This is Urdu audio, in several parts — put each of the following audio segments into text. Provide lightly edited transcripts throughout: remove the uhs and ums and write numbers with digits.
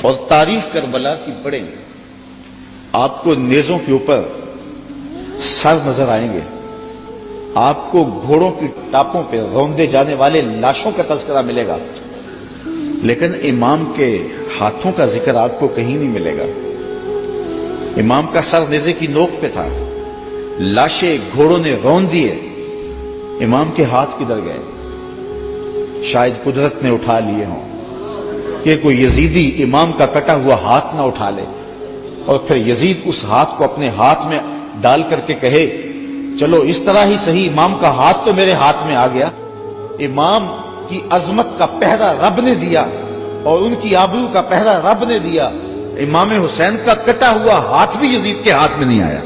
اور تاریخ کربلا کی پڑھیں، آپ کو نیزوں کے اوپر سر نظر آئیں گے، آپ کو گھوڑوں کی ٹاپوں پہ روندے جانے والے لاشوں کا تذکرہ ملے گا، لیکن امام کے ہاتھوں کا ذکر آپ کو کہیں نہیں ملے گا۔ امام کا سر نیزے کی نوک پہ تھا، لاشیں گھوڑوں نے روند دیے، امام کے ہاتھ کدھر گئے؟ شاید قدرت نے اٹھا لیے ہوں کہ کوئی یزیدی امام کا کٹا ہوا ہاتھ نہ اٹھا لے اور پھر یزید اس ہاتھ کو اپنے ہاتھ میں ڈال کر کے کہے چلو اس طرح ہی صحیح، امام کا ہاتھ تو میرے ہاتھ میں آ گیا۔ امام کی عظمت کا پہرا رب نے دیا اور ان کی آبرو کا پہرا رب نے دیا، امام حسین کا کٹا ہوا ہاتھ بھی یزید کے ہاتھ میں نہیں آیا۔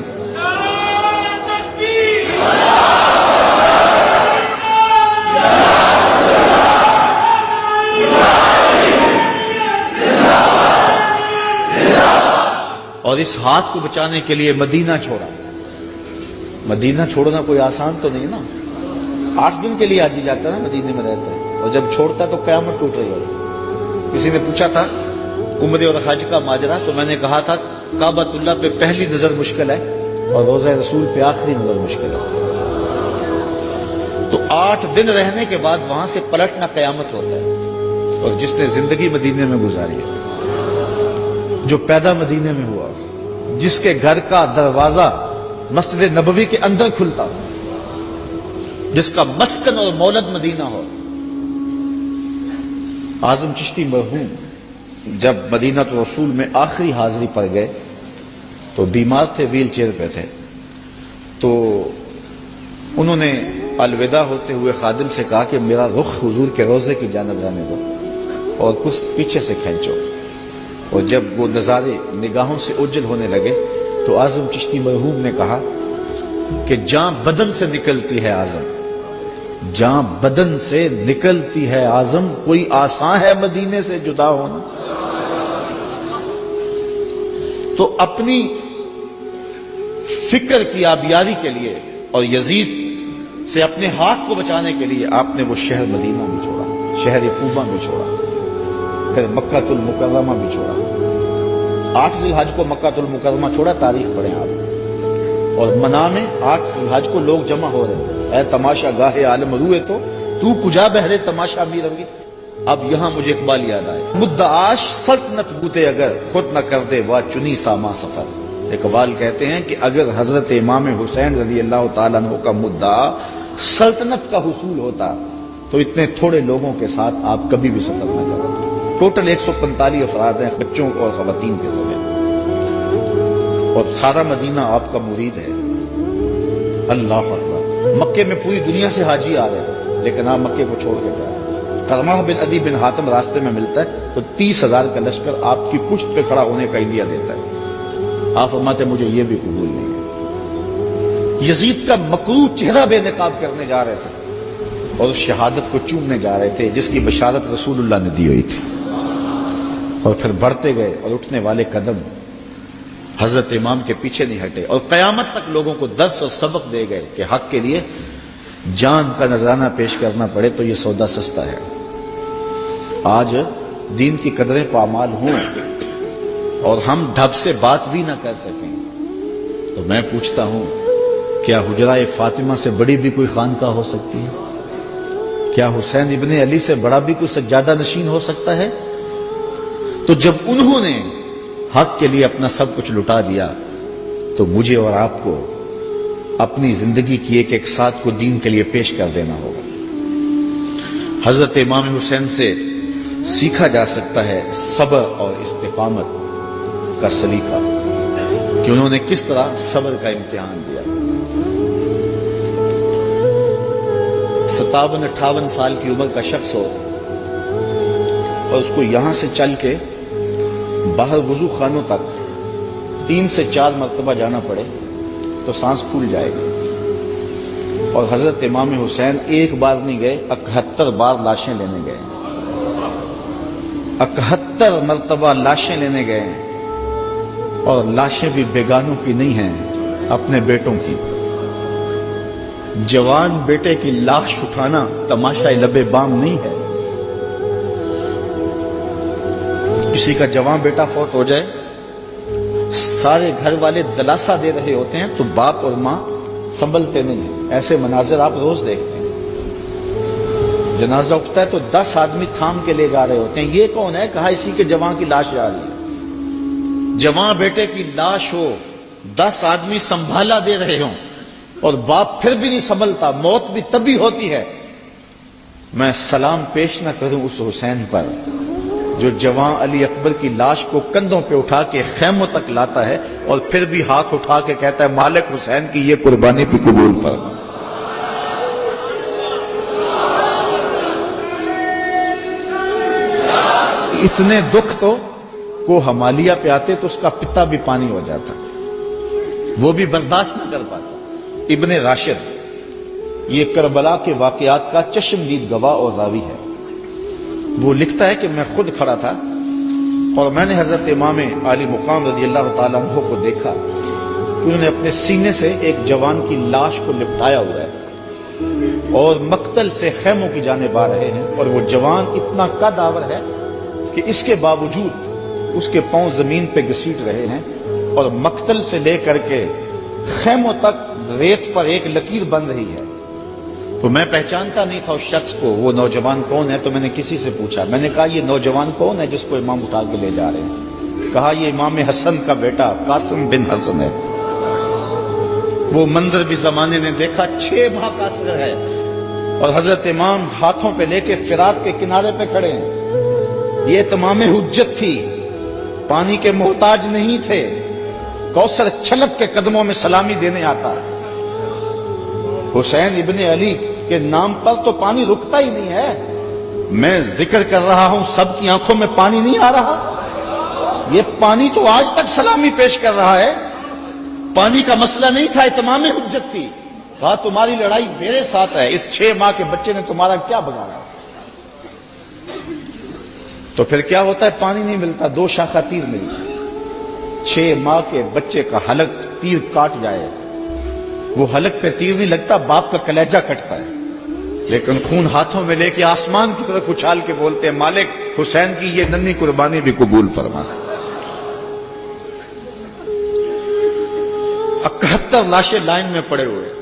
اور اس ہاتھ کو بچانے کے لیے مدینہ چھوڑا۔ مدینہ چھوڑنا کوئی آسان تو نہیں نا، 8 دن کے لیے حاجی جاتا نا، مدینے میں رہتا ہے، اور جب چھوڑتا تو قیامت ٹوٹ رہی ہے۔ کسی نے پوچھا تھا عمرے اور حج کا ماجرا، تو میں نے کہا تھا کعبۃ اللہ پہ پہلی نظر مشکل ہے اور روضہ رسول پہ آخری نظر مشکل ہے۔ تو 8 دن رہنے کے بعد وہاں سے پلٹنا قیامت ہوتا ہے۔ اور جس نے زندگی مدینے میں گزاری ہے، جو پیدا مدینے میں ہوا، جس کے گھر کا دروازہ مسجد نبوی کے اندر کھلتا، جس کا مسکن اور مولد مدینہ ہو۔ اعظم چشتی مرحوم جب مدینہ رسول میں آخری حاضری پر گئے تو بیمار تھے، ویل چیئر پہ تھے، تو انہوں نے الوداع ہوتے ہوئے خادم سے کہا کہ میرا رخ حضور کے روضے کی جانب جانے دو اور کچھ پیچھے سے کھینچو۔ اور جب وہ نظارے نگاہوں سے اوجھل ہونے لگے تو اعظم چشتی مرحوم نے کہا کہ جان بدن سے نکلتی ہے اعظم، جان بدن سے نکلتی ہے اعظم، کوئی آسان ہے مدینے سے جدا ہونا؟ تو اپنی فکر کی آبیاری کے لیے اور یزید سے اپنے ہاتھ کو بچانے کے لیے آپ نے وہ شہر مدینہ بھی چھوڑا، شہر کوبہ بھی چھوڑا، پھر مکہ المکرمہ بھی چھوڑا۔ 8 ذی الحج کو مکہ المکرمہ چھوڑا، تاریخ پڑھیں آپ، اور منا میں 8 ذی الحج کو لوگ جمع ہو رہے ہیں، اے تماشا گاہ عالم روئے تو کجا بہرے تماشا می روی۔ اب یہاں مجھے اقبال یاد آئے، مدعاش سلطنت بوتے اگر خود نہ کر دے وا چنی ساما سفر۔ اقبال کہتے ہیں کہ اگر حضرت امام حسین رضی اللہ تعالیٰ عنہ کا مدعا سلطنت کا حصول ہوتا تو اتنے تھوڑے لوگوں کے ساتھ آپ کبھی بھی سفر نہ کرتے۔ ٹوٹل 145 افراد ہیں، بچوں اور خواتین کے سمیت، اور سارا مدینہ آپ کا مرید ہے۔ اللہ اکبر۔ مکے میں پوری دنیا سے حاجی آ رہے ہیں، لیکن آپ مکے کو چھوڑ کے جا رہے ہیں۔ کرمہ بن عدی بن حاتم راستے میں ملتا ہے تو 30,000 کا لشکر آپ کی پشت پہ کھڑا ہونے کا عندیہ دیتا ہے۔ آپ فرماتے مجھے یہ بھی قبول نہیں ہے۔ یزید کا مکروہ چہرہ بے نقاب کرنے جا رہے تھے اور اس شہادت کو چومنے جا رہے تھے جس کی بشارت رسول اللہ نے دی ہوئی تھی، اور پھر بڑھتے گئے اور اٹھنے والے قدم حضرت امام کے پیچھے نہیں ہٹے، اور قیامت تک لوگوں کو درس اور سبق دے گئے کہ حق کے لیے جان کا نذرانہ پیش کرنا پڑے تو یہ سودا سستا ہے۔ آج دین کی قدریں پامال ہوں اور ہم ڈھب سے بات بھی نہ کر سکیں تو میں پوچھتا ہوں کیا حجرہ فاطمہ سے بڑی بھی کوئی خانقاہ ہو سکتی ہے؟ کیا حسین ابن علی سے بڑا بھی کوئی سجادہ نشین ہو سکتا ہے؟ تو جب انہوں نے حق کے لیے اپنا سب کچھ لٹا دیا تو مجھے اور آپ کو اپنی زندگی کی ایک ایک ساتھ کو دین کے لیے پیش کر دینا ہوگا۔ حضرت امام حسین سے سیکھا جا سکتا ہے صبر اور استقامت کا سلیقہ کہ انہوں نے کس طرح صبر کا امتحان دیا۔ 57-58 سال کی عمر کا شخص ہو اور اس کو یہاں سے چل کے باہر وضو خانوں تک 3 سے 4 مرتبہ جانا پڑے تو سانس پھول جائے گی، اور حضرت امام حسین ایک بار نہیں گئے، 71 بار لاشیں لینے گئے، 71 مرتبہ لاشیں لینے گئے، اور لاشیں بھی بیگانوں کی نہیں ہیں، اپنے بیٹوں کی۔ جوان بیٹے کی لاش اٹھانا تماشا لبے بام نہیں ہے۔ کسی کا جوان بیٹا فوت ہو جائے، سارے گھر والے دلاسا دے رہے ہوتے ہیں تو باپ اور ماں سنبھلتے نہیں ہیں۔ ایسے مناظر آپ روز دیکھتے ہیں۔ جنازہ اٹھتا ہے تو 10 آدمی تھام کے لے جا رہے ہوتے ہیں۔ یہ کون ہے؟ کہا اسی کے جوان کی لاش جا رہی ہے۔ جوان بیٹے کی لاش ہو، 10 آدمی سنبھالا دے رہے ہوں اور باپ پھر بھی نہیں سنبھلتا، موت بھی تبھی ہوتی ہے۔ میں سلام پیش نہ کروں اس حسین پر جو جوان علی اکبر کی لاش کو کندھوں پہ اٹھا کے خیموں تک لاتا ہے اور پھر بھی ہاتھ اٹھا کے کہتا ہے مالک حسین کی یہ قربانی بھی قبول فرما۔ اتنے دکھ تو کو ہمالیہ پہ آتے تو اس کا پتا بھی پانی ہو جاتا، وہ بھی برداشت نہ کر پاتا۔ ابن راشد یہ کربلا کے واقعات کا چشمدید گواہ اور راوی ہے۔ وہ لکھتا ہے کہ میں خود کھڑا تھا اور میں نے حضرت امام عالی مقام رضی اللہ تعالیٰ عنہ کو دیکھا کہ انہوں نے اپنے سینے سے ایک جوان کی لاش کو لپٹایا ہوا ہے اور مقتل سے خیموں کی جانب آ رہے ہیں، اور وہ جوان اتنا قد آور ہے کہ اس کے باوجود اس کے پاؤں زمین پہ گھسیٹ رہے ہیں اور مقتل سے لے کر کے خیموں تک ریت پر ایک لکیر بن رہی ہے۔ تو میں پہچانتا نہیں تھا اس شخص کو، وہ نوجوان کون ہے؟ تو میں نے کسی سے پوچھا، میں نے کہا یہ نوجوان کون ہے جس کو امام اٹھا کے لے جا رہے ہیں؟ کہا یہ امام حسن کا بیٹا قاسم بن حسن ہے۔ وہ منظر بھی زمانے نے دیکھا، 6 ماہ کا عصر ہے اور حضرت امام ہاتھوں پہ لے کے فرات کے کنارے پہ کھڑے ہیں۔ یہ تمام حجت تھی، پانی کے محتاج نہیں تھے، کوثر چھلک کے قدموں میں سلامی دینے آتا۔ حسین ابن علی کے نام پر تو پانی رکتا ہی نہیں ہے۔ میں ذکر کر رہا ہوں، سب کی آنکھوں میں پانی نہیں آ رہا؟ یہ پانی تو آج تک سلامی پیش کر رہا ہے۔ پانی کا مسئلہ نہیں تھا، اتمام حجت تھی۔ کہا تمہاری لڑائی میرے ساتھ ہے، اس 6 ماہ کے بچے نے تمہارا کیا بگاڑا؟ تو پھر کیا ہوتا ہے؟ پانی نہیں ملتا، 2 شاخہ تیر ملتا ہے۔ 6 ماہ کے بچے کا حلق تیر کاٹ جائے، وہ حلق پہ تیر نہیں لگتا، باپ کا کلیجہ کٹتا ہے، لیکن خون ہاتھوں میں لے کے آسمان کی طرف اچھال کے بولتے ہیں مالک حسین کی یہ ننھی قربانی بھی قبول فرما۔ 71 لاشیں لائن میں پڑے ہوئے۔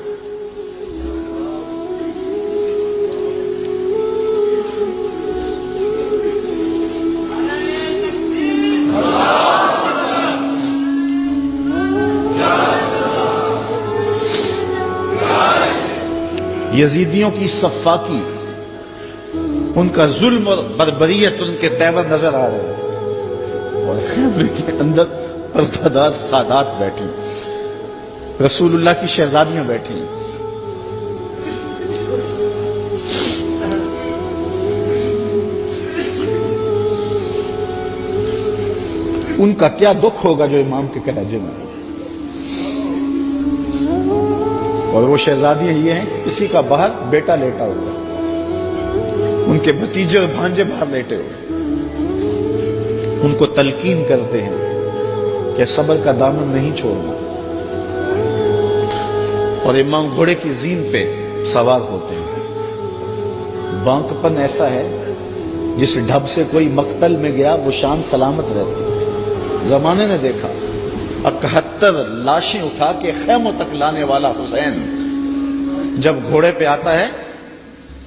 یزیدیوں کی صفاقی، ان کا ظلم اور بربریت ان کے تیور نظر آ رہے ہیں، اور خیمے کے اندر ارتداد سادات بیٹھی، رسول اللہ کی شہزادیاں بیٹھی۔ ان کا کیا دکھ ہوگا جو امام کے کلیجے میں، اور وہ شہزادیاں یہ ہیں کہ کسی کا باہر بیٹا لیٹا ہوا، ان کے بھتیجے اور بھانجے باہر لیٹے ہوئے، ان کو تلقین کرتے ہیں کہ صبر کا دامن نہیں چھوڑنا، اور امام گھوڑے کی زین پہ سوار ہوتے ہیں۔ بانکپن ایسا ہے جس ڈھب سے کوئی مقتل میں گیا وہ شان سلامت رہتی ہے۔ زمانے نے دیکھا 71 لاشیں اٹھا کے خیموں تک لانے والا حسین جب گھوڑے پہ آتا ہے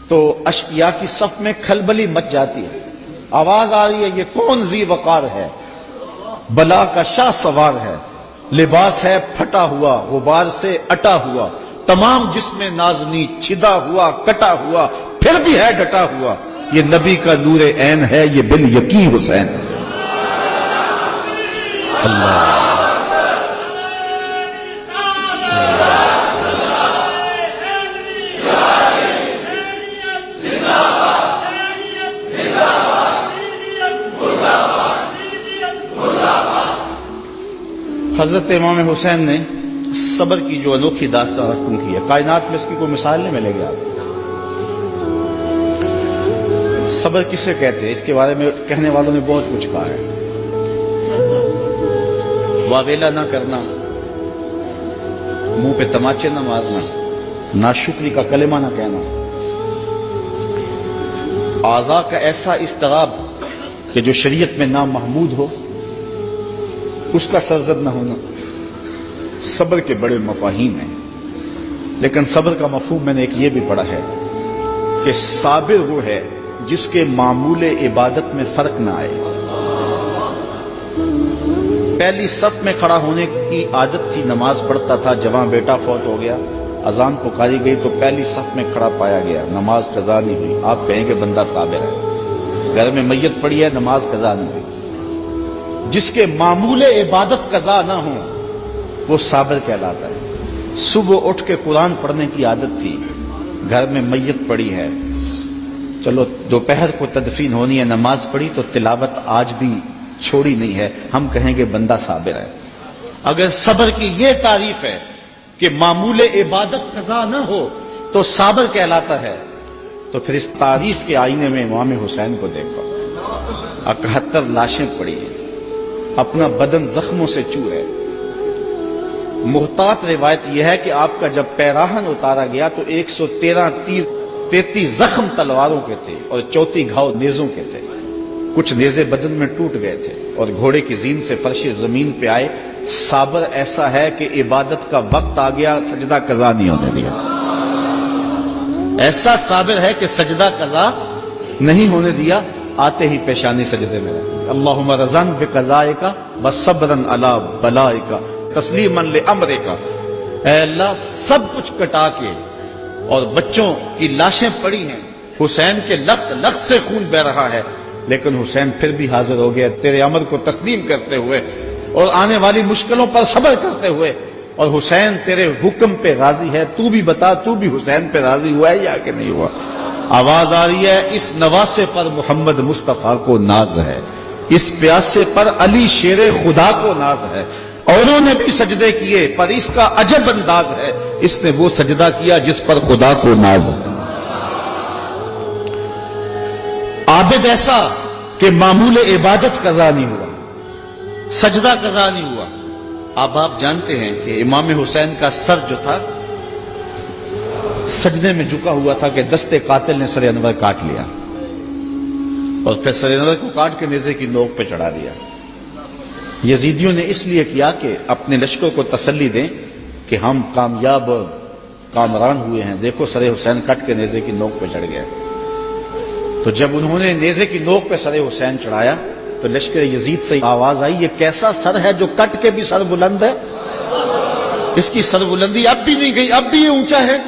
تو اشقیاء کی صف میں کھلبلی مچ جاتی ہے، آواز آ رہی ہے یہ کون ذی وقار ہے، بلا کا شاہ سوار ہے، لباس ہے پھٹا ہوا غبار سے اٹا ہوا، تمام جسم نازنی چھدا ہوا کٹا ہوا، پھر بھی ہے ڈٹا ہوا، یہ نبی کا نور عین ہے، یہ بال یقین حسین۔ اللہ حضرت امام حسین نے صبر کی جو انوکھی داستان رقم کی ہے، کائنات میں اس کی کوئی مثال نہیں ملے گی آپ۔ صبر کسے کہتے ہیں اس کے بارے میں کہنے والوں نے بہت کچھ کہا ہے۔ واویلا نہ کرنا، منہ پہ تماچے نہ مارنا، ناشکری کا کلمہ نہ کہنا، اعضاء کا ایسا اضطراب کہ جو شریعت میں نامحمود ہو اس کا سرزد نہ ہونا. صبر کے بڑے مفاہیم ہیں، لیکن صبر کا مفہوم میں نے ایک یہ بھی پڑھا ہے کہ صابر وہ ہے جس کے معمول عبادت میں فرق نہ آئے. پہلی صف میں کھڑا ہونے کی عادت تھی، نماز پڑھتا تھا، جوان بیٹا فوت ہو گیا، اذان پکاری گئی تو پہلی صف میں کھڑا پایا گیا، نماز قضا نہیں ہوئی. آپ کہیں کہ بندہ صابر ہے. گھر میں میت پڑی ہے، نماز قضا نہیں ہوئی. جس کے معمول عبادت قضا نہ ہو وہ صابر کہلاتا ہے. صبح اٹھ کے قرآن پڑھنے کی عادت تھی، گھر میں میت پڑی ہے، چلو دوپہر کو تدفین ہونی ہے، نماز پڑھی تو تلاوت آج بھی چھوڑی نہیں ہے، ہم کہیں گے بندہ صابر ہے. اگر صبر کی یہ تعریف ہے کہ معمول عبادت قضا نہ ہو تو صابر کہلاتا ہے، تو پھر اس تعریف کے آئینے میں امام حسین کو دیکھو. 71 لاشیں پڑی ہیں، اپنا بدن زخموں سے چور ہے. محتاط روایت یہ ہے کہ آپ کا جب پیراہن اتارا گیا تو 113 تیر 33 زخم تلواروں کے تھے اور 34 گھاؤ نیزوں کے تھے. کچھ نیزے بدن میں ٹوٹ گئے تھے اور گھوڑے کی زین سے فرش زمین پہ آئے. صابر ایسا ہے کہ عبادت کا وقت آ گیا، سجدہ قضا نہیں ہونے دیا. ایسا صابر ہے کہ سجدہ قضا نہیں ہونے دیا، آتے ہی پیشانی سجدے میں رکھی. اللہم رضن بقضائک وصبرن علی بلائک تسلیما لامرک. اے اللہ، سب کچھ کٹا کے اور بچوں کی لاشیں پڑی ہیں، حسین کے لخت لخت سے خون بہ رہا ہے، لیکن حسین پھر بھی حاضر ہو گیا تیرے امر کو تسلیم کرتے ہوئے اور آنے والی مشکلوں پر صبر کرتے ہوئے. اور حسین تیرے حکم پہ راضی ہے، تو بھی بتا، تو بھی حسین پہ راضی ہوا ہے یا کہ نہیں ہوا؟ آواز آ رہی ہے، اس نواسے پر محمد مصطفیٰ کو ناز ہے، اس پیاسے پر علی شیر خدا کو ناز ہے. اوروں نے بھی سجدے کیے پر اس کا عجب انداز ہے، اس نے وہ سجدہ کیا جس پر خدا کو ناز ہے. عابد ایسا کہ معمول عبادت قضا نہیں ہوا، سجدہ قضا نہیں ہوا. اب آپ جانتے ہیں کہ امام حسین کا سر جو تھا سجدے میں جھکا ہوا تھا کہ دستے قاتل نے سر انور کاٹ لیا اور پھر سر انور کو کاٹ کے نیزے کی نوک پہ چڑھا دیا. یزیدیوں نے اس لیے کیا کہ اپنے لشکر کو تسلی دیں کہ ہم کامیاب اور کامران ہوئے ہیں، دیکھو سر حسین کٹ کے نیزے کی نوک پہ چڑھ گیا. تو جب انہوں نے نیزے کی نوک پہ سر حسین چڑھایا تو لشکر یزید سے آواز آئی، یہ کیسا سر ہے جو کٹ کے بھی سر بلند ہے؟ اس کی سر بلندی اب بھی نہیں گئی، اب بھی یہ اونچا ہے.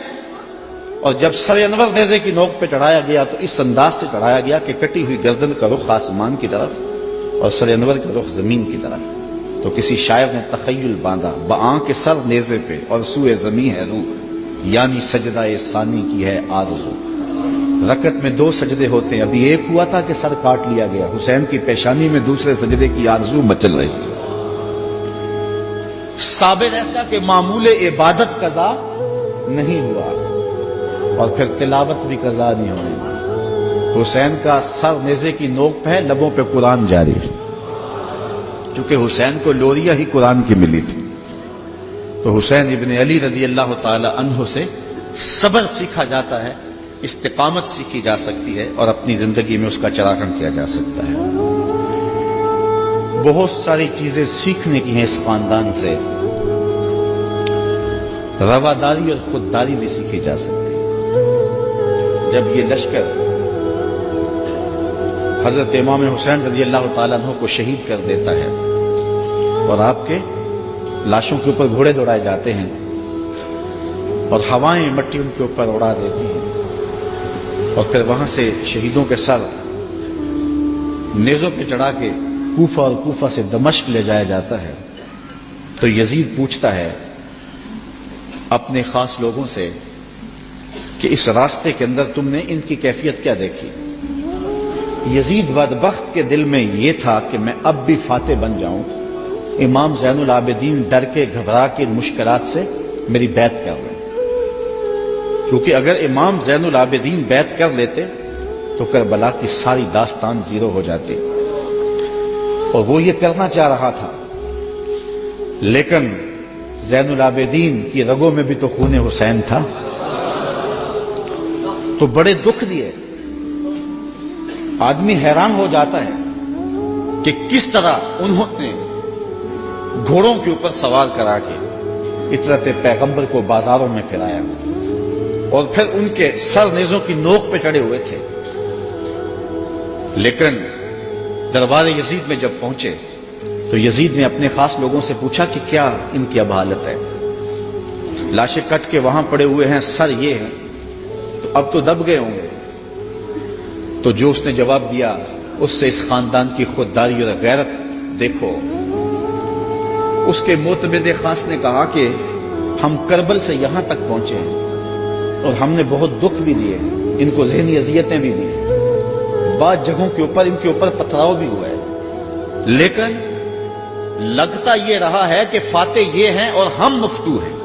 اور جب سر انور نیزے کی نوک پہ چڑھایا گیا تو اس انداز سے چڑھایا گیا کہ کٹی ہوئی گردن کا رخ آسمان کی طرف اور سر انور کا رخ زمین کی طرف. تو کسی شاعر نے تخیل باندھا، بآں کے سر نیزے پہ اور سوئے زمین ہے روح، یعنی سجدہ ثانی کی ہے آرزو. رکعت میں 2 سجدے ہوتے ہیں، ابھی ایک ہوا تھا کہ سر کاٹ لیا گیا. حسین کی پیشانی میں دوسرے سجدے کی آرزو مچل رہی. صابر ایسا کہ معمول عبادت قضا نہیں ہوا اور پھر تلاوت بھی قضا نہیں ہوئی. حسین کا سر نیزے کی نوک پہ ہے، لبوں پہ قرآن جاری ہے، کیونکہ حسین کو لوریا ہی قرآن کی ملی تھی. تو حسین ابن علی رضی اللہ تعالی عنہ سے صبر سیکھا جاتا ہے، استقامت سیکھی جا سکتی ہے اور اپنی زندگی میں اس کا چراغاں کیا جا سکتا ہے. بہت ساری چیزیں سیکھنے کی ہیں اس خاندان سے. رواداری اور خودداری بھی سیکھی جا سکتی ہے. جب یہ لشکر حضرت امام حسین رضی اللہ تعالیٰ عنہ کو شہید کر دیتا ہے اور آپ کے لاشوں کے اوپر گھوڑے دوڑائے جاتے ہیں اور ہوائیں مٹی ان کے اوپر اڑا دیتی ہیں اور پھر وہاں سے شہیدوں کے سر نیزوں پہ چڑھا کے کوفہ اور کوفہ سے دمشق لے جایا جاتا ہے، تو یزید پوچھتا ہے اپنے خاص لوگوں سے کہ اس راستے کے اندر تم نے ان کی کیفیت کیا دیکھی؟ یزید بدبخت کے دل میں یہ تھا کہ میں اب بھی فاتح بن جاؤں، امام زین العابدین ڈر کے گھبرا کے ان مشکلات سے میری بیعت کر لیں، کیونکہ اگر امام زین العابدین بیعت کر لیتے تو کربلا کی ساری داستان زیرو ہو جاتی. اور وہ یہ کرنا چاہ رہا تھا، لیکن زین العابدین کی رگوں میں بھی تو خون حسین تھا. تو بڑے دکھ دیے. آدمی حیران ہو جاتا ہے کہ کس طرح انہوں نے گھوڑوں کے اوپر سوار کرا کے اطرت پیغمبر کو بازاروں میں پھرایا اور پھر ان کے سر نیزوں کی نوک پہ چڑھے ہوئے تھے. لیکن دربار یزید میں جب پہنچے تو یزید نے اپنے خاص لوگوں سے پوچھا کہ کیا ان کی اب حالت ہے؟ لاشیں کٹ کے وہاں پڑے ہوئے ہیں, سر یہ ہیں, تو اب تو دب گئے ہوں گے. تو جو اس نے جواب دیا اس سے اس خاندان کی خودداری اور غیرت دیکھو. اس کے معتمد خاص نے کہا کہ ہم کربل سے یہاں تک پہنچے ہیں اور ہم نے بہت دکھ بھی دیے, ان کو ذہنی اذیتیں بھی دی, بعض جگہوں کے اوپر ان کے اوپر پتھراؤ بھی ہوا ہے, لیکن لگتا یہ رہا ہے کہ فاتح یہ ہیں اور ہم مفتو ہیں.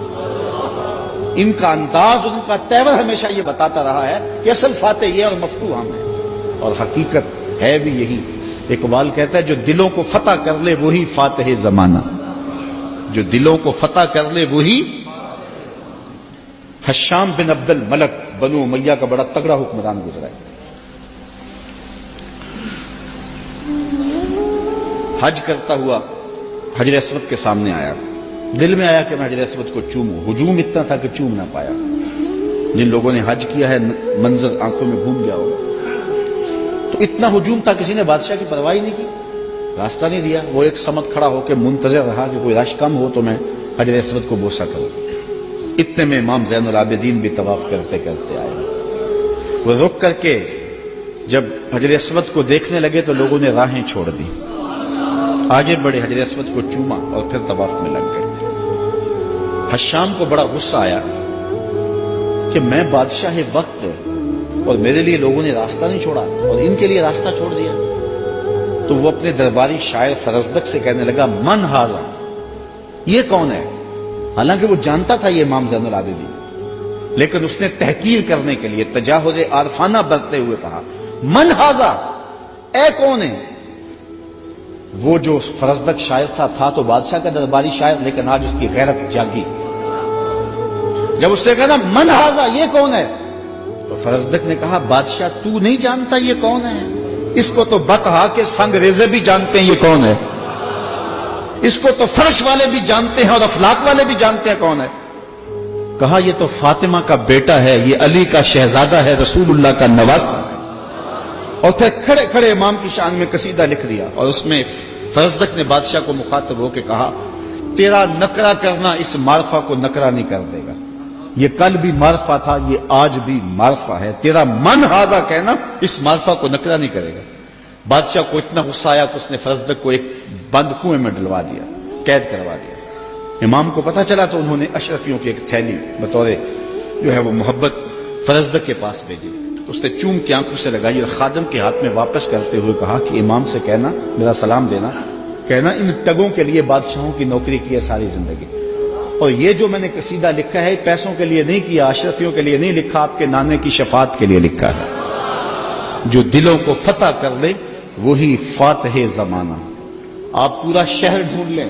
ان کا انداز اور ان کا تیور ہمیشہ یہ بتاتا رہا ہے کہ اصل فاتح یہ اور مفتو ہم ہیں, اور حقیقت ہے بھی یہی. اقبال کہتا ہے جو دلوں کو فتح کر لے وہی فاتح زمانہ, جو دلوں کو فتح کر لے وہی. حشام بن عبد الملک بنو امیہ کا بڑا تگڑا حکمران گزرا ہے. حج کرتا ہوا حجر اسود کے سامنے آیا, دل میں آیا کہ میں حجر اسود کو چوموں. ہجوم اتنا تھا کہ چوم نہ پایا. جن لوگوں نے حج کیا ہے منظر آنکھوں میں گھوم گیا ہوگا. تو اتنا ہجوم تھا کسی نے بادشاہ کی پرواہ نہیں کی, راستہ نہیں دیا. وہ ایک سمت کھڑا ہو کے منتظر رہا کہ کوئی رش کم ہو تو میں حجر اسود کو بوسہ کروں. اتنے میں امام زین العابدین بھی طواف کرتے کرتے آئے. وہ رک کر کے جب حجر اسود کو دیکھنے لگے تو لوگوں نے راہیں چھوڑ دی, آگے بڑے حجر اسود کو چوما اور پھر طواف میں لگ گئے. حشام کو بڑا غصہ آیا کہ میں بادشاہ وقت اور میرے لیے لوگوں نے راستہ نہیں چھوڑا اور ان کے لیے راستہ چھوڑ دیا. تو وہ اپنے درباری شاعر فرزدق سے کہنے لگا من ہاذا, یہ کون ہے؟ حالانکہ وہ جانتا تھا یہ امام زین العابدین, لیکن اس نے تحقیر کرنے کے لیے تجاہل عارفانہ برتتے ہوئے کہا من ہاذا, اے کون ہے؟ وہ جو فرزدق شاعر تھا تو بادشاہ کا درباری شاعر, لیکن آج اس کی غیرت جاگی. جب اس نے کہا من ہاذا, یہ کون ہے؟ تو فرزدق نے کہا بادشاہ تو نہیں جانتا یہ کون ہے؟ اس کو تو بطحا کے سنگ ریزے بھی جانتے ہیں یہ کون ہے, اس کو تو فرش والے بھی جانتے ہیں اور افلاک والے بھی جانتے ہیں کون ہے. کہا یہ تو فاطمہ کا بیٹا ہے, یہ علی کا شہزادہ ہے, رسول اللہ کا نواسہ ہے. اور پھر کھڑے کھڑے امام کی شان میں قصیدہ لکھ دیا, اور اس میں فرزدق نے بادشاہ کو مخاطب ہو کے کہا تیرا نکرہ کرنا اس معرفہ کو نکرہ نہیں کر دے گا. یہ کل بھی معرفہ تھا, یہ آج بھی معرفہ ہے. تیرا من ہاذا کہنا اس معرفہ کو نکرہ نہیں کرے گا. بادشاہ کو اتنا غصہ آیا کہ اس نے فرزدق کو ایک بند کنویں میں ڈلوا دیا, قید کروا دیا. امام کو پتا چلا تو انہوں نے اشرفیوں کی ایک تھیلی بطور جو ہے وہ محبت فرزدق کے پاس بھیجی. اس نے چوم کی آنکھوں سے لگائی اور خادم کے ہاتھ میں واپس کرتے ہوئے کہا کہ امام سے کہنا, میرا سلام دینا, کہنا ان ٹگوں کے لیے بادشاہوں کی نوکری کی ہے ساری زندگی, اور یہ جو میں نے قصیدہ لکھا ہے پیسوں کے لیے نہیں کیا, اشرفیوں کے لیے نہیں لکھا, آپ کے نانے کی شفاعت کے لیے لکھا ہے. جو دلوں کو فتح کر لے وہی فاتح زمانہ. آپ پورا شہر ڈھونڈ لیں,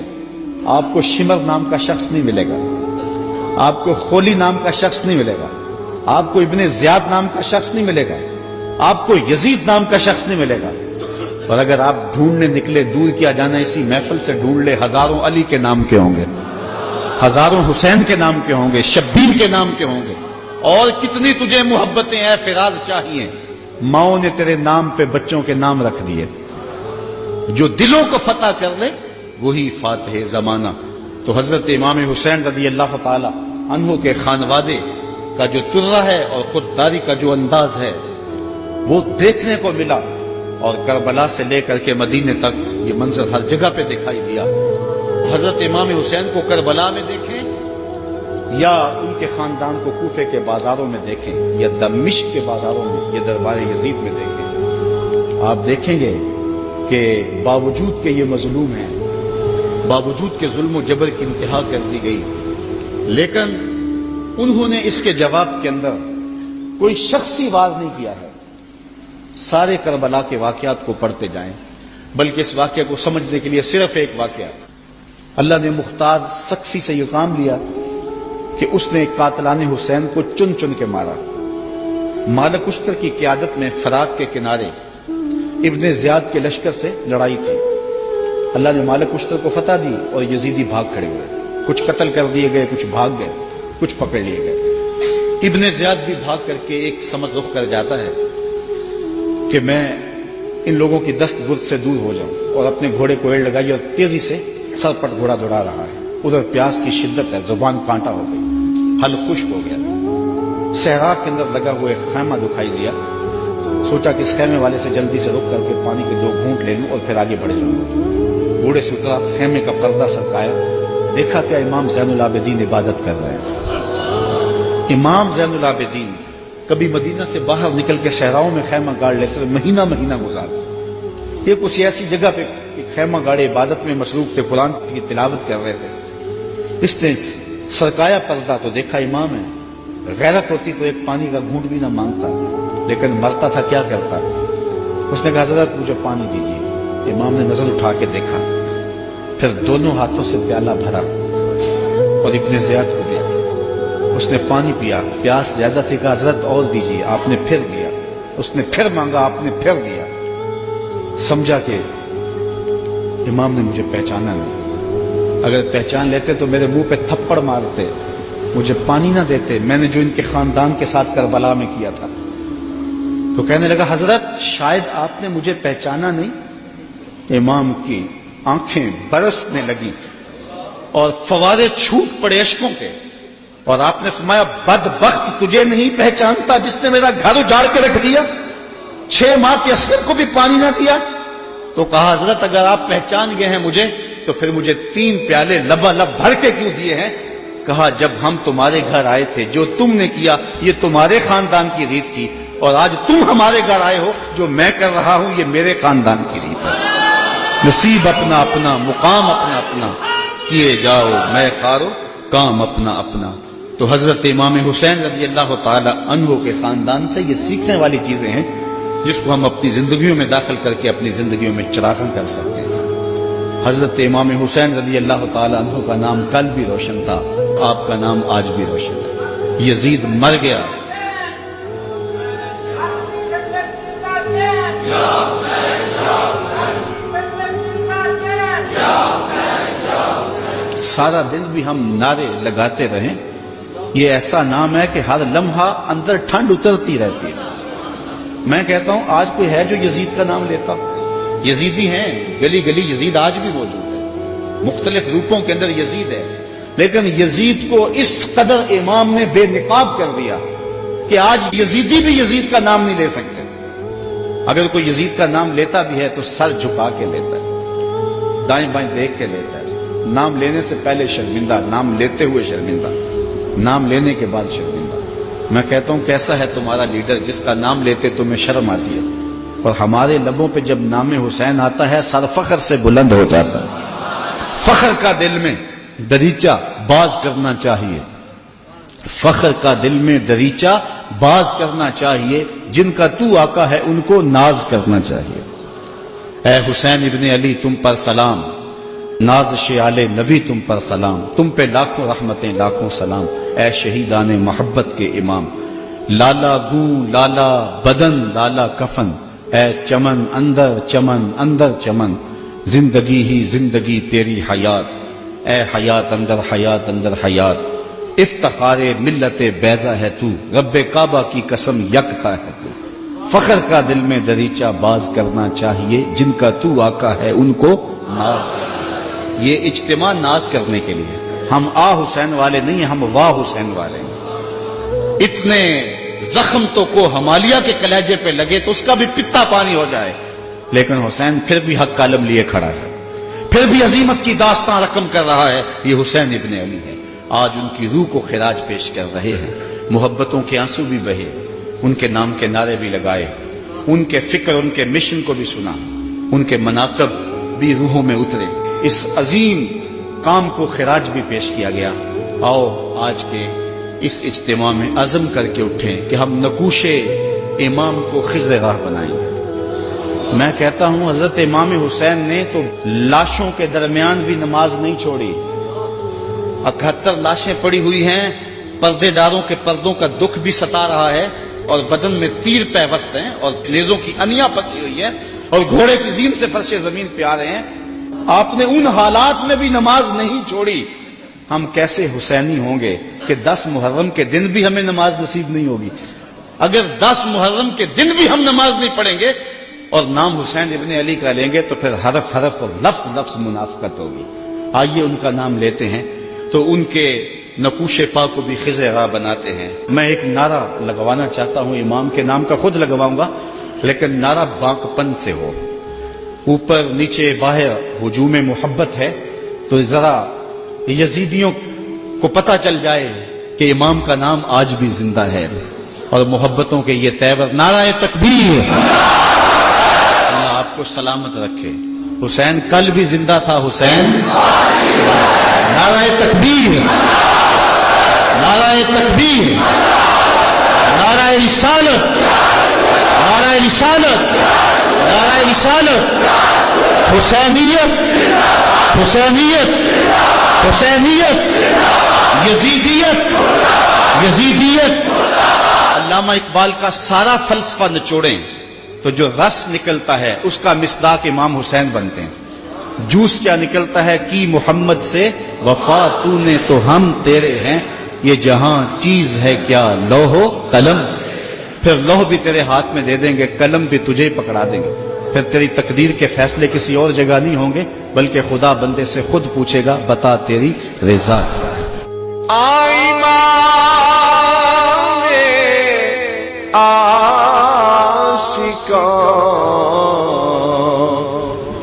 آپ کو شمر نام کا شخص نہیں ملے گا, آپ کو خولی نام کا شخص نہیں ملے گا, آپ کو ابن زیاد نام کا شخص نہیں ملے گا, آپ کو یزید نام کا شخص نہیں ملے گا. اور اگر آپ ڈھونڈنے نکلے, دور کیا جانا اسی محفل سے ڈھونڈ لے, ہزاروں علی کے نام کے ہوں گے, ہزاروں حسین کے نام کے ہوں گے, شبیر کے نام کے ہوں گے. اور کتنی تجھے محبتیں اے فراز چاہیے, ماؤں نے تیرے نام پہ بچوں کے نام رکھ دیے. جو دلوں کو فتح کر لے وہی فاتح زمانہ. تو حضرت امام حسین رضی اللہ تعالی عنہ کے خانوادے کا جو ترہ ہے اور خودداری کا جو انداز ہے وہ دیکھنے کو ملا, اور کربلا سے لے کر کے مدینے تک یہ منظر ہر جگہ پہ دکھائی دیا. حضرت امام حسین کو کربلا میں دیکھیں یا ان کے خاندان کو کوفے کے بازاروں میں دیکھیں یا دمشق کے بازاروں میں یا دربار یزید میں دیکھیں, آپ دیکھیں گے کہ باوجود کہ یہ مظلوم ہیں, باوجود کہ ظلم و جبر کی انتہا کر دی گئی, لیکن انہوں نے اس کے جواب کے اندر کوئی شخصی وار نہیں کیا ہے. سارے کربلا کے واقعات کو پڑھتے جائیں, بلکہ اس واقعے کو سمجھنے کے لیے صرف ایک واقعہ, اللہ نے مختار سقفی سے یہ کام لیا کہ اس نے قاتلان حسین کو چن چن کے مارا. مالک اشتر کی قیادت میں فرات کے کنارے ابن زیاد کے لشکر سے لڑائی تھی. اللہ نے مالک اشتر کو فتح دی اور یزیدی بھاگ کھڑے ہوئے، کچھ قتل کر دیے گئے، کچھ بھاگ گئے، کچھ پکڑ لیے گئے۔ ابن زیاد بھی بھاگ کر کے ایک سمت رخ کر جاتا ہے کہ میں ان لوگوں کی دست گرد سے دور ہو جاؤں، اور اپنے گھوڑے کو ایڑ لگائی اور تیزی سے سرپٹ گھوڑا دوڑا رہا ہے۔ ادھر پیاس کی شدت ہے، زبان کانٹا ہو گئی، حل خشک ہو گیا۔ صحرا کے اندر لگا ہوا ایک خیمہ دکھائی دیا، سوچا کہ اس خیمے والے سے جلدی سے رک کر کے پانی کے 2 گھونٹ لے لوں اور پھر آگے بڑھ جاؤں۔ بوڑھے سے اترا، خیمے کا پردہ سرکایا، دیکھا کہ امام زین العابدین عبادت کر رہے ہیں۔ امام زین العابدین کبھی مدینہ سے باہر نکل کے صحراؤں میں خیمہ گاڑ لیتے، مہینہ مہینہ گزارتے۔ یہ کچھ ایسی جگہ پہ خیمہ گاڑے عبادت میں مصروف تھے، قرآن کی تلاوت کر رہے تھے۔ اس نے سرکایا پردہ تو دیکھا امام ہے۔ غیرت ہوتی تو ایک پانی کا گھونٹ بھی نہ مانگتا، لیکن مرتا تھا کیا کرتا۔ اس نے کہا حضرت مجھے پانی دیجیے۔ امام نے نظر اٹھا کے دیکھا، پھر دونوں ہاتھوں سے پیالہ بھرا اور ابن زیاد کو دیا۔ اس نے پانی پیا، پیاس زیادہ تھی، کہا حضرت اور دیجیے۔ آپ نے پھر دیا، اس نے پھر مانگا، آپ نے پھر دیا۔ سمجھا کہ امام نے مجھے پہچانا نہیں، اگر پہچان لیتے تو میرے منہ پہ تھپڑ مارتے، مجھے پانی نہ دیتے، میں نے جو ان کے خاندان کے ساتھ کربلا میں کیا تھا۔ تو کہنے لگا حضرت شاید آپ نے مجھے پہچانا نہیں۔ امام کی آنکھیں برسنے لگی اور فوارے چھوٹ پڑے اشکوں کے، اور آپ نے فرمایا بدبخت تجھے نہیں پہچانتا جس نے میرا گھر اجاڑ کے رکھ دیا، 6 ماہ کے عسکر کو بھی پانی نہ دیا۔ تو کہا حضرت اگر آپ پہچان گئے ہیں مجھے تو پھر مجھے 3 پیالے لبالب بھر کے کیوں دیے ہیں؟ کہا جب ہم تمہارے گھر آئے تھے جو تم نے کیا یہ تمہارے خاندان کی ریت تھی، اور آج تم ہمارے گھر آئے ہو جو میں کر رہا ہوں یہ میرے خاندان کی ریت ہے۔ نصیب اپنا اپنا، مقام اپنا اپنا، کیے جاؤ میں کارو کام اپنا اپنا۔ تو حضرت امام حسین رضی اللہ تعالی عنہ کے خاندان سے یہ سیکھنے والی چیزیں ہیں جس کو ہم اپنی زندگیوں میں داخل کر کے اپنی زندگیوں میں چراغاں کر سکتے ہیں۔ حضرت امام حسین رضی اللہ تعالی عنہ کا نام کل بھی روشن تھا، آپ کا نام آج بھی روشن ہے۔ یزید مر گیا، سارا دن بھی ہم نعرے لگاتے رہیں، یہ ایسا نام ہے کہ ہر لمحہ اندر ٹھنڈ اترتی رہتی ہے۔ میں کہتا ہوں آج کوئی ہے جو یزید کا نام لیتا؟ یزیدی ہیں، گلی گلی یزید آج بھی موجود ہے، مختلف روپوں کے اندر یزید ہے، لیکن یزید کو اس قدر امام نے بے نقاب کر دیا کہ آج یزیدی بھی یزید کا نام نہیں لے سکتے۔ اگر کوئی یزید کا نام لیتا بھی ہے تو سر جھکا کے لیتا ہے، دائیں بائیں دیکھ کے لیتا ہے، نام لینے سے پہلے شرمندہ، نام لیتے ہوئے شرمندہ، نام لینے کے بعد شرمندہ۔ میں کہتا ہوں کیسا ہے تمہارا لیڈر جس کا نام لیتے تمہیں شرم آتی ہے، اور ہمارے لبوں پہ جب نام حسین آتا ہے سر فخر سے بلند ہو جاتا ہے۔ فخر کا دل میں دریچہ باز کرنا چاہیے، فخر کا دل میں دریچہ باز کرنا چاہیے، جن کا تو آقا ہے ان کو ناز کرنا چاہیے۔ اے حسین ابن علی تم پر سلام، ناز شعال نبی تم پر سلام، تم پہ لاکھوں رحمتیں لاکھوں سلام، اے شہیدان محبت کے امام۔ لالا گوں لالا بدن لالا کفن، اے چمن اندر چمن، زندگی ہی زندگی تیری حیات، اے حیات اندر حیات، افتخار ملت بیضا ہے تو، رب کعبہ کی قسم یکتا ہے تو۔ فخر کا دل میں دریچہ باز کرنا چاہیے، جن کا تو آقا ہے ان کو ناز۔ یہ اجتماع ناز کرنے کے لیے، ہم آ حسین والے نہیں ہیں، ہم واہ حسین والے ہیں۔ اتنے زخم تو کو ہمالیہ کے کلیجے پہ لگے تو اس کا بھی پتا پانی ہو جائے، لیکن حسین پھر بھی حق کا علم لیے کھڑا ہے، پھر بھی عظیمت کی داستان رقم کر رہا ہے۔ یہ حسین ابن علی ہے، آج ان کی روح کو خراج پیش کر رہے ہیں، محبتوں کے آنسو بھی بہے، ان کے نام کے نعرے بھی لگائے، ان کے فکر ان کے مشن کو بھی سنا، ان کے مناقب بھی روحوں میں اترے، اس عظیم کام کو خراج بھی پیش کیا گیا۔ آؤ آج کے اس اجتماع میں عزم کر کے اٹھیں کہ ہم نقوش امام کو خضر راہ بنائیں گے۔ میں کہتا ہوں حضرت امام حسین نے تو لاشوں کے درمیان بھی نماز نہیں چھوڑی، 71 لاشیں پڑی ہوئی ہیں، پردے داروں کے پردوں کا دکھ بھی ستا رہا ہے، اور بدن میں تیر پیوست ہیں، اور نیزوں کی انیاں پسی ہوئی ہیں، اور گھوڑے کی زین سے فرش زمین پہ آ رہے ہیں۔ آپ نے ان حالات میں بھی نماز نہیں چھوڑی. ہم کیسے حسینی ہوں گے کہ 10 محرم کے دن بھی ہمیں نماز نصیب نہیں ہوگی؟ اگر 10 محرم کے دن بھی ہم نماز نہیں پڑھیں گے اور نام حسین ابن علی کا لیں گے تو پھر حرف حرف اور لفظ لفظ منافقت ہوگی. آئیے ان کا نام لیتے ہیں تو ان کے نقوش پا کو بھی خز راہ بناتے ہیں. میں ایک نعرہ لگوانا چاہتا ہوں، امام کے نام کا خود لگواؤں گا، لیکن نعرہ باقپن سے ہو، اوپر نیچے باہر ہجوم محبت ہے، تو ذرا یزیدیوں کو پتہ چل جائے کہ امام کا نام آج بھی زندہ ہے اور محبتوں کے یہ تیور. نعرہ تکبیر. اللہ آپ کو سلامت رکھے. حسین کل بھی زندہ تھا. حسین. نعرہ تکبیر. نعرہ تکبیر. نعرہ رسالت. نعرہ رسالت. نعرہ رسالت. حسینیت. حسینیت. حسینیت. یزیدیت. یزیدیت. علامہ اقبال کا سارا فلسفہ نچوڑیں تو جو رس نکلتا ہے اس کا مصداق امام حسین بنتے ہیں. جوس کیا نکلتا ہے؟ کی محمد سے وفا تو نے تو ہم تیرے ہیں، یہ جہاں چیز ہے کیا لوح و قلم. پھر لوح بھی تیرے ہاتھ میں دے دیں گے، قلم بھی تجھے پکڑا دیں گے. پھر تیری تقدیر کے فیصلے کسی اور جگہ نہیں ہوں گے، بلکہ خدا بندے سے خود پوچھے گا بتا تیری رضا.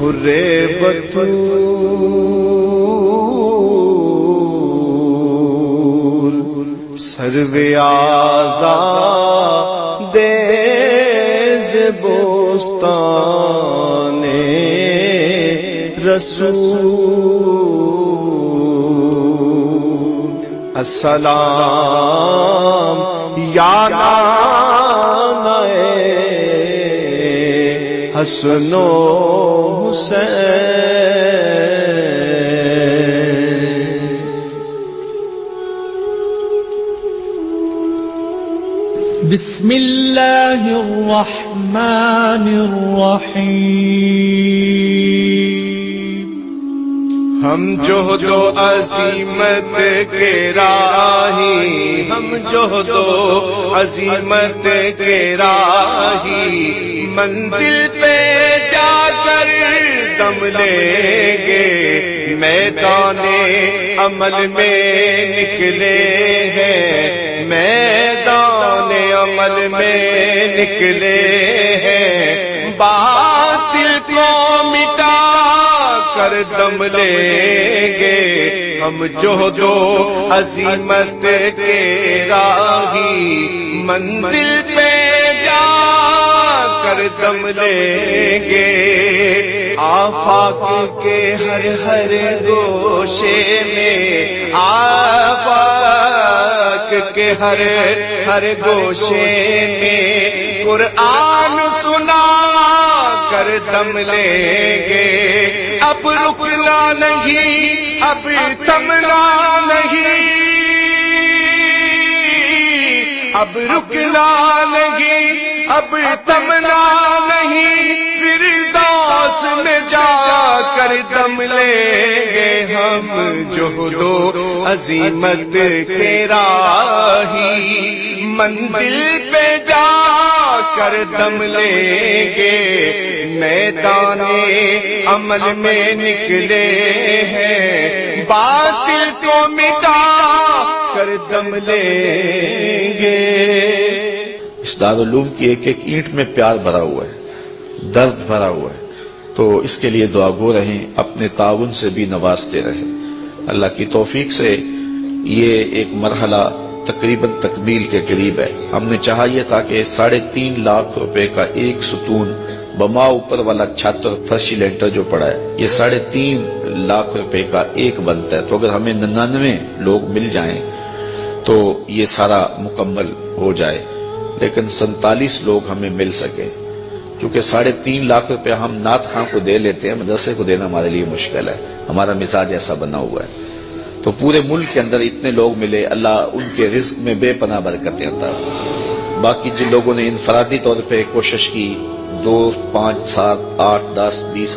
ہرے بطول سرو آزاد ز بوستان رسول. السلام یا حسن و حسین. بسم اللہ الرحمن الرحیم. ہم جوہد و عظیمت کے راہی، ہم جوہد و عظیمت کے راہی، منزل پہ جا کر دم لیں گے، میدان عمل میں نکلے ہیں، میدان عمل میں نکلے ہیں. باطل کو مٹا کر دم لیں گے، ہم جوہد و عظیمت کے راہی، منزل پہ جا کر دم لیں گے. آفاق کے ہر ہر گوشے میں، آفاق کے ہر ہر گوشے میں قرآن سنا کر دم لیں گے. اب رکنا نہیں، اب تھمنا نہیں، اب رکنا نہیں، اب تھمنا نہیں. فردوس میں جا کر دم لیں گے، ہم جوہد و عظیمت کے راہی، منزل پہ جا کر دم لیں گے، میدان عمل میں نکلے ہیں، باطل کو مٹا کر دم لیں گے. اس دارالعلوم کی ایک ایک اینٹ میں پیار بھرا ہوا ہے، درد بھرا ہوا ہے، تو اس کے لیے دعا گو رہیں، اپنے تعاون سے بھی نوازتے رہیں. اللہ کی توفیق سے یہ ایک مرحلہ تقریباً تکمیل کے قریب ہے. ہم نے چاہا یہ تھا کہ 3.5 لاکھ روپے کا ایک ستون بما اوپر والا چھت اور فرشی لینٹر جو پڑا ہے، یہ 3.5 لاکھ روپے کا ایک بنتا ہے. تو اگر ہمیں 99 لوگ مل جائیں تو یہ سارا مکمل ہو جائے، لیکن 47 لوگ ہمیں مل سکے. چونکہ 3.5 لاکھ روپے ہم نعت خاں کو دے لیتے ہیں، مدرسے کو دینا ہمارے لیے مشکل ہے، ہمارا مزاج ایسا بنا ہوا ہے. تو پورے ملک کے اندر اتنے لوگ ملے، اللہ ان کے رزق میں بے پناہ برکتیں عطا. باقی جن لوگوں نے انفرادی طور پہ کوشش کی 2 5 7 8 10 20